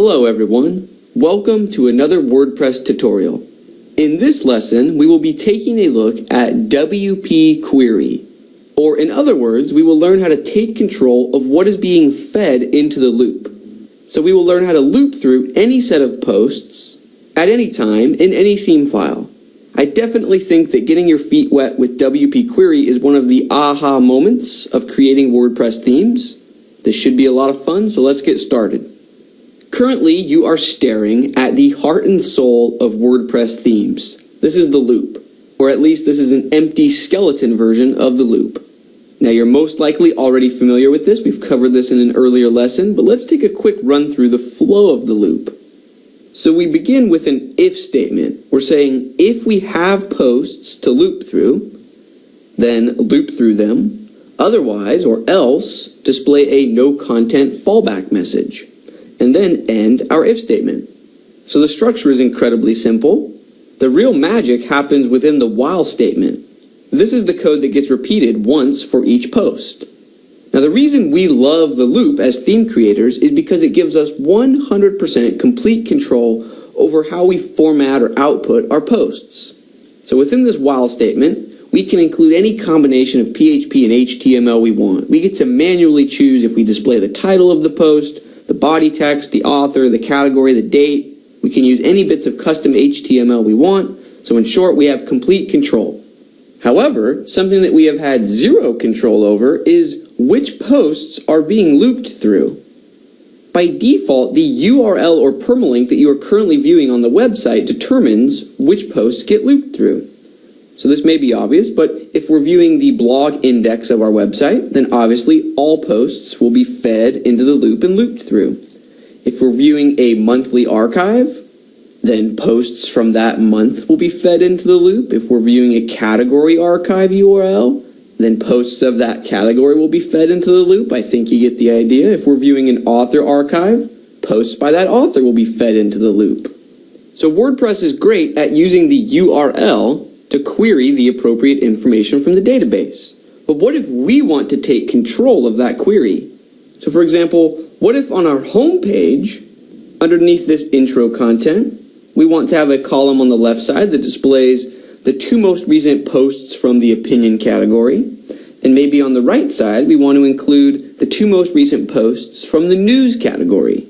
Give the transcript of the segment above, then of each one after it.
Hello everyone, welcome to another WordPress tutorial. In this lesson, we will be taking a look at WP query, or in other words, we will learn how to take control of what is being fed into the loop. So we will learn how to loop through any set of posts at any time in any theme file. I definitely think that getting your feet wet with WP query is one of the aha moments of creating WordPress themes. This should be a lot of fun, so let's get started. Currently, you are staring at the heart and soul of WordPress themes. This is the loop, or at least this is an empty skeleton version of the loop. Now, you're most likely already familiar with this. We've covered this in an earlier lesson, but let's take a quick run through the flow of the loop. So we begin with an if statement. We're saying if we have posts to loop through, then loop through them. Otherwise, or else, display a no content fallback message, and then end our if statement. So the structure is incredibly simple. The real magic happens within the while statement. This is the code that gets repeated once for each post. Now the reason we love the loop as theme creators is because it gives us 100% complete control over how we format or output our posts. So within this while statement, we can include any combination of PHP and HTML we want. We get to manually choose if we display the title of the post, the body text, the author, the category, the date. We can use any bits of custom HTML we want. So in short, we have complete control. However, something that we have had zero control over is which posts are being looped through. By default, the URL or permalink that you are currently viewing on the website determines which posts get looped through. So this may be obvious, but if we're viewing the blog index of our website, then obviously all posts will be fed into the loop and looped through. If we're viewing a monthly archive, then posts from that month will be fed into the loop. If we're viewing a category archive URL, then posts of that category will be fed into the loop. I think you get the idea. If we're viewing an author archive, posts by that author will be fed into the loop. So WordPress is great at using the URL to query the appropriate information from the database. But what if we want to take control of that query? So for example, what if on our home page, underneath this intro content, we want to have a column on the left side that displays the 2 most recent posts from the opinion category, and maybe on the right side we want to include the 2 most recent posts from the news category.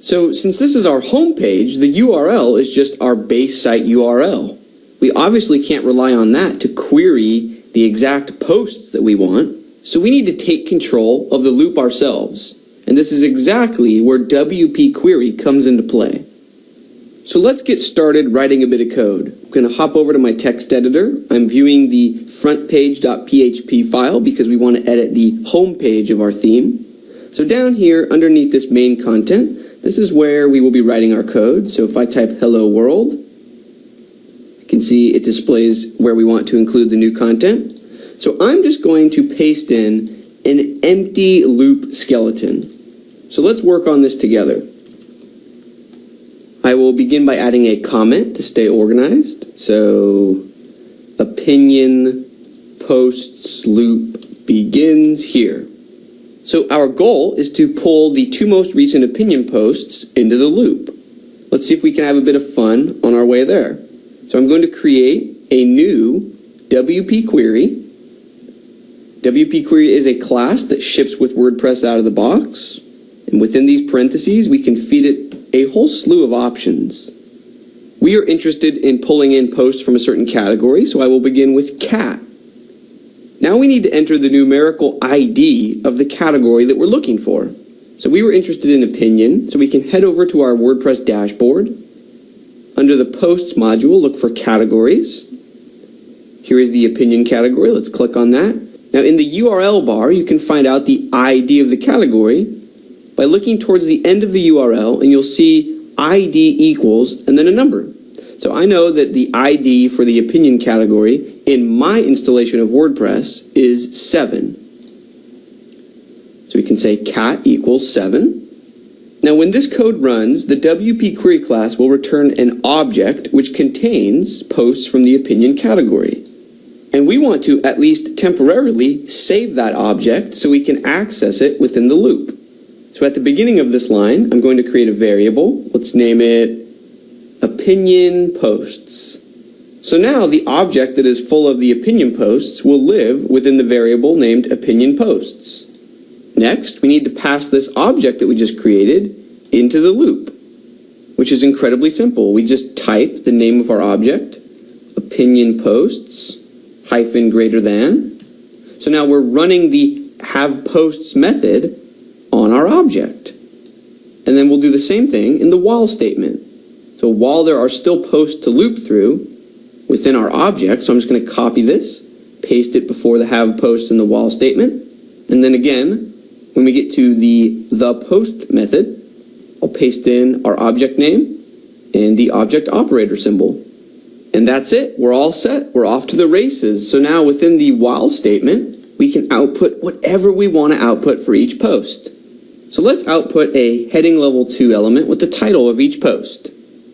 So since this is our home page, the URL is just our base site URL. We obviously can't rely on that to query the exact posts that we want, so we need to take control of the loop ourselves. And this is exactly where WP query comes into play. So let's get started writing a bit of code. I'm going to hop over to my text editor. I'm viewing the frontpage.php file because we want to edit the home page of our theme. So down here underneath this main content, this is where we will be writing our code. So if I type hello world, you can see it displays where we want to include the new content. So I'm just going to paste in an empty loop skeleton. So let's work on this together. I will begin by adding a comment to stay organized. So opinion posts loop begins here. So our goal is to pull the 2 most recent opinion posts into the loop. Let's see if we can have a bit of fun on our way there. So I'm going to create a new WP query. WP query is a class that ships with WordPress out of the box. And within these parentheses, we can feed it a whole slew of options. We are interested in pulling in posts from a certain category, so I will begin with cat. Now we need to enter the numerical ID of the category that we're looking for. So we were interested in opinion, so we can head over to our WordPress dashboard. Under the Posts module, look for Categories. Here is the Opinion category. Let's click on that. Now in the URL bar, you can find out the ID of the category by looking towards the end of the URL, and you'll see ID equals and then a number. So I know that the ID for the Opinion category in my installation of WordPress is 7. So we can say cat equals 7. Now when this code runs, the WP query class will return an object which contains posts from the opinion category. And we want to at least temporarily save that object so we can access it within the loop. So at the beginning of this line, I'm going to create a variable. Let's name it opinion posts. So now the object that is full of the opinion posts will live within the variable named opinion posts. Next, we need to pass this object that we just created into the loop, which is incredibly simple. We just type the name of our object, opinion posts, hyphen greater than. So now we're running the have posts method on our object. And then we'll do the same thing in the while statement. So while there are still posts to loop through within our object, so I'm just going to copy this, paste it before the have posts in the while statement, and then again, when we get to the post method, I'll paste in our object name and the object operator symbol. And that's it. We're all set. We're off to the races. So now within the while statement, we can output whatever we want to output for each post. So let's output a heading level 2 element with the title of each post.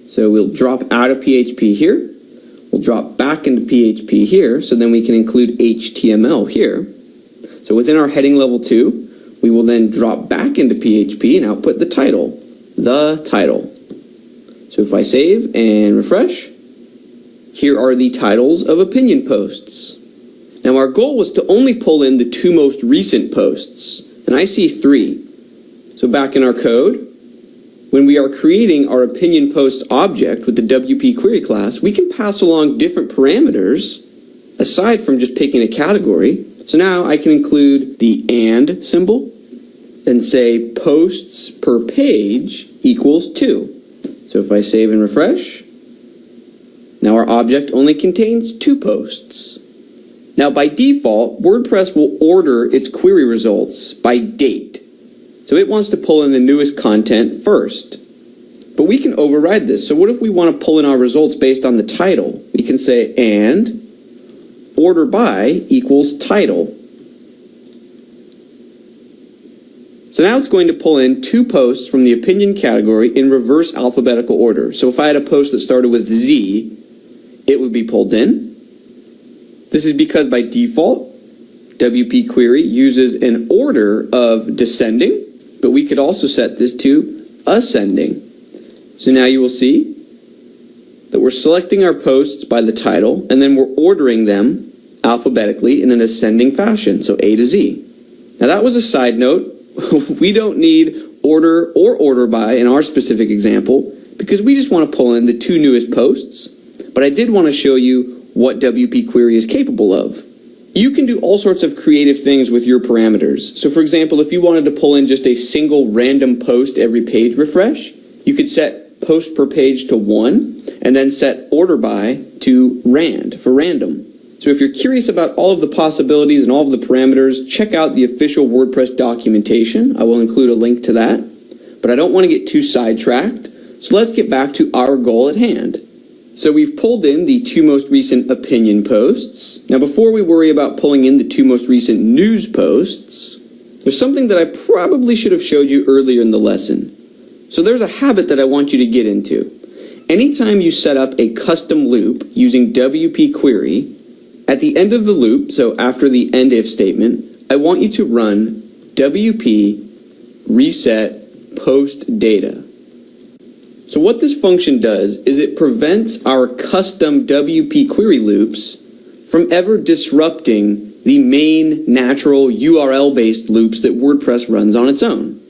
So we'll drop out of PHP here. We'll drop back into PHP here, so then we can include HTML here. So within our heading level 2, we will then drop back into PHP and output the title. The title. So if I save and refresh, here are the titles of opinion posts. Now our goal was to only pull in the 2 most recent posts, and I see 3. So back in our code, when we are creating our opinion post object with the WP query class, we can pass along different parameters aside from just picking a category. So now I can include the and symbol and say posts per page equals 2. So if I save and refresh, now our object only contains 2 posts. Now by default, WordPress will order its query results by date. So it wants to pull in the newest content first. But we can override this. So what if we want to pull in our results based on the title? We can say and order by equals title. So now it's going to pull in 2 posts from the opinion category in reverse alphabetical order. So if I had a post that started with Z, it would be pulled in. This is because by default, WP query uses an order of descending, but we could also set this to ascending. So now you will see that we're selecting our posts by the title, and then we're ordering them alphabetically in an ascending fashion, so A to Z. Now that was a side note. We don't need order or order by in our specific example because we just want to pull in the 2 newest posts, but I did want to show you what WP query is capable of. You can do all sorts of creative things with your parameters. So for example, if you wanted to pull in just a single random post every page refresh, you could set post per page to 1 and then set order by to rand for random. So if you're curious about all of the possibilities and all of the parameters, check out the official WordPress documentation. I will include a link to that. But I don't want to get too sidetracked, so let's get back to our goal at hand. So we've pulled in the 2 most recent opinion posts. Now before we worry about pulling in the 2 most recent news posts, there's something that I probably should have showed you earlier in the lesson. So there's a habit that I want you to get into. Anytime you set up a custom loop using WP query, at the end of the loop, so after the end if statement, I want you to run WP reset post data. So what this function does is it prevents our custom WP query loops from ever disrupting the main natural URL-based loops that WordPress runs on its own.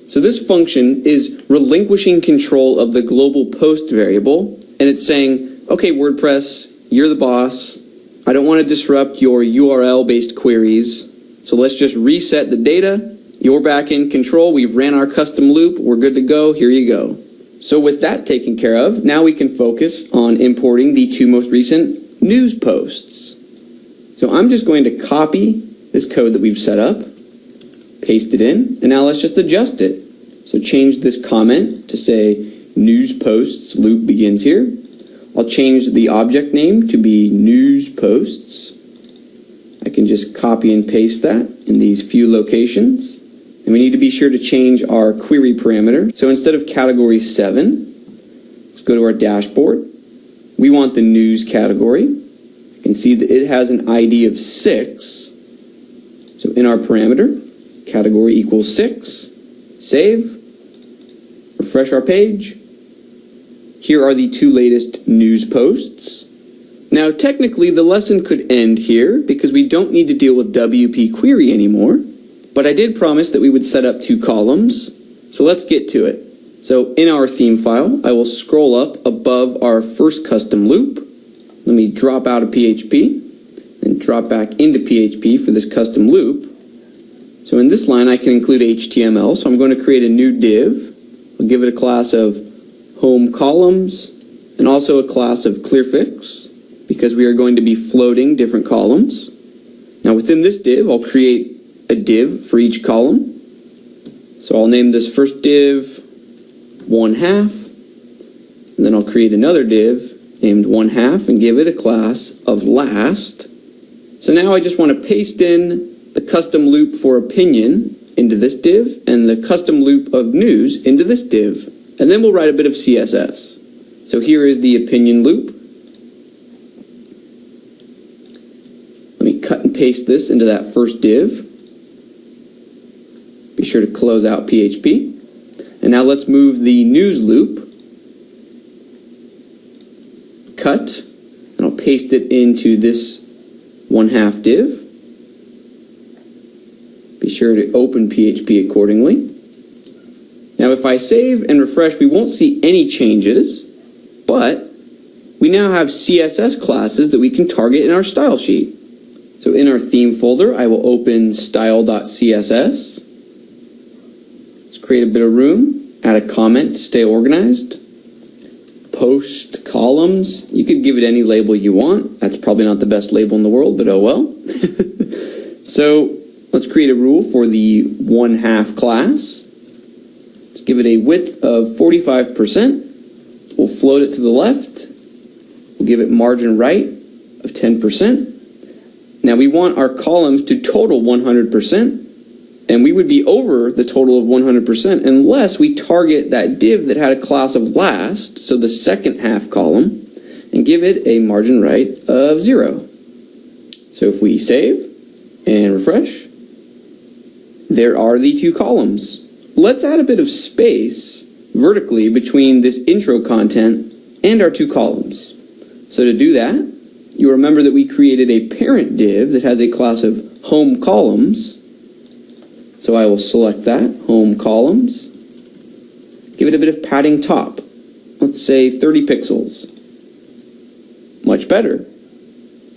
So this function is relinquishing control of the global post variable, and it's saying, okay, WordPress, you're the boss. I don't want to disrupt your URL-based queries, so let's just reset the data. You're back in control. We've ran our custom loop. We're good to go. Here you go. So with that taken care of, now we can focus on importing the 2 most recent news posts. So I'm just going to copy this code that we've set up, paste it in, and now let's just adjust it. So change this comment to say news posts loop begins here. I'll change the object name to be news posts. I can just copy and paste that in these few locations. And we need to be sure to change our query parameter. So instead of category 7, let's go to our dashboard. We want the news category. You can see that it has an ID of 6. So in our parameter, category equals 6. Save. Refresh our page. Here are the 2 latest news posts. Now, technically, the lesson could end here because we don't need to deal with WP query anymore, but I did promise that we would set up 2 columns, so let's get to it. So in our theme file, I will scroll up above our first custom loop. Let me drop out of PHP and drop back into PHP for this custom loop. So in this line, I can include HTML, so I'm going to create a new div. I'll give it a class of home columns and also a class of clearfix, because we are going to be floating different columns. Now within this div, I'll create a div for each column. So I'll name this first div 1/2, and then I'll create another div named 1/2 and give it a class of last. So now I just want to paste in the custom loop for opinion into this div and the custom loop of news into this div, and then we'll write a bit of CSS. So here is the opinion loop. Cut and paste this into that first div. Be sure to close out PHP. And now let's move the news loop. Cut, and I'll paste it into this 1/2 div. Be sure to open PHP accordingly. Now if I save and refresh, we won't see any changes, but we now have CSS classes that we can target in our style sheet. So in our theme folder, I will open style.css. Let's create a bit of room, add a comment to stay organized. Post columns, you could give it any label you want. That's probably not the best label in the world, but oh well. So let's create a rule for the 1/2 class. Let's give it a width of 45%. We'll float it to the left. We'll give it margin right of 10%. Now we want our columns to total 100%, and we would be over the total of 100% unless we target that div that had a class of last, so the second half column, and give it a margin right of 0. So if we save and refresh, there are the 2 columns. Let's add a bit of space vertically between this intro content and our 2 columns. So to do that, you remember that we created a parent div that has a class of home columns. So I will select that, home columns. Give it a bit of padding top. Let's say 30 pixels. Much better.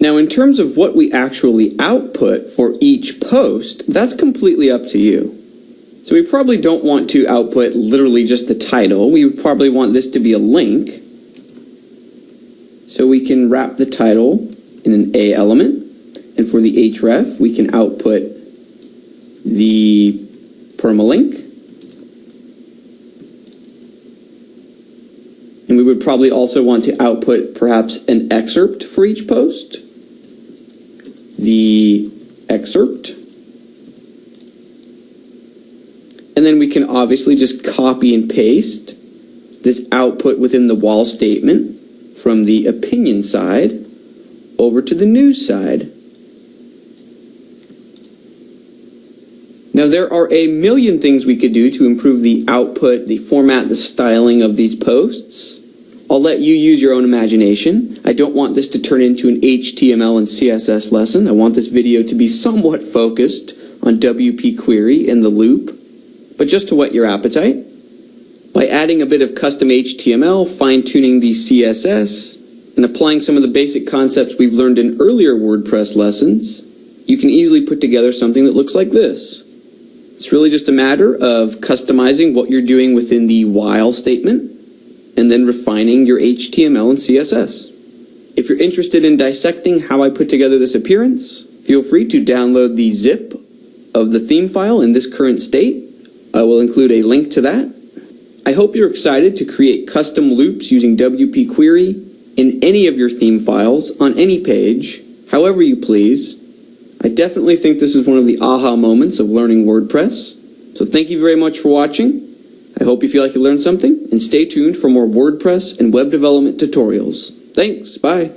Now in terms of what we actually output for each post, that's completely up to you. So we probably don't want to output literally just the title. We would probably want this to be a link. So we can wrap the title in an A element, and for the href, we can output the permalink. And we would probably also want to output perhaps an excerpt for each post. The excerpt. And then we can obviously just copy and paste this output within the while statement from the opinion side over to the news side. Now there are a million things we could do to improve the output, the format, the styling of these posts. I'll let you use your own imagination. I don't want this to turn into an HTML and CSS lesson. I want this video to be somewhat focused on WP query and the loop, but just to whet your appetite. By adding a bit of custom HTML, fine-tuning the CSS, and applying some of the basic concepts we've learned in earlier WordPress lessons, you can easily put together something that looks like this. It's really just a matter of customizing what you're doing within the while statement, and then refining your HTML and CSS. If you're interested in dissecting how I put together this appearance, feel free to download the zip of the theme file in this current state. I will include a link to that. I hope you're excited to create custom loops using WP query in any of your theme files on any page, however you please. I definitely think this is one of the aha moments of learning WordPress. So thank you very much for watching. I hope you feel like you learned something, and stay tuned for more WordPress and web development tutorials. Thanks, bye.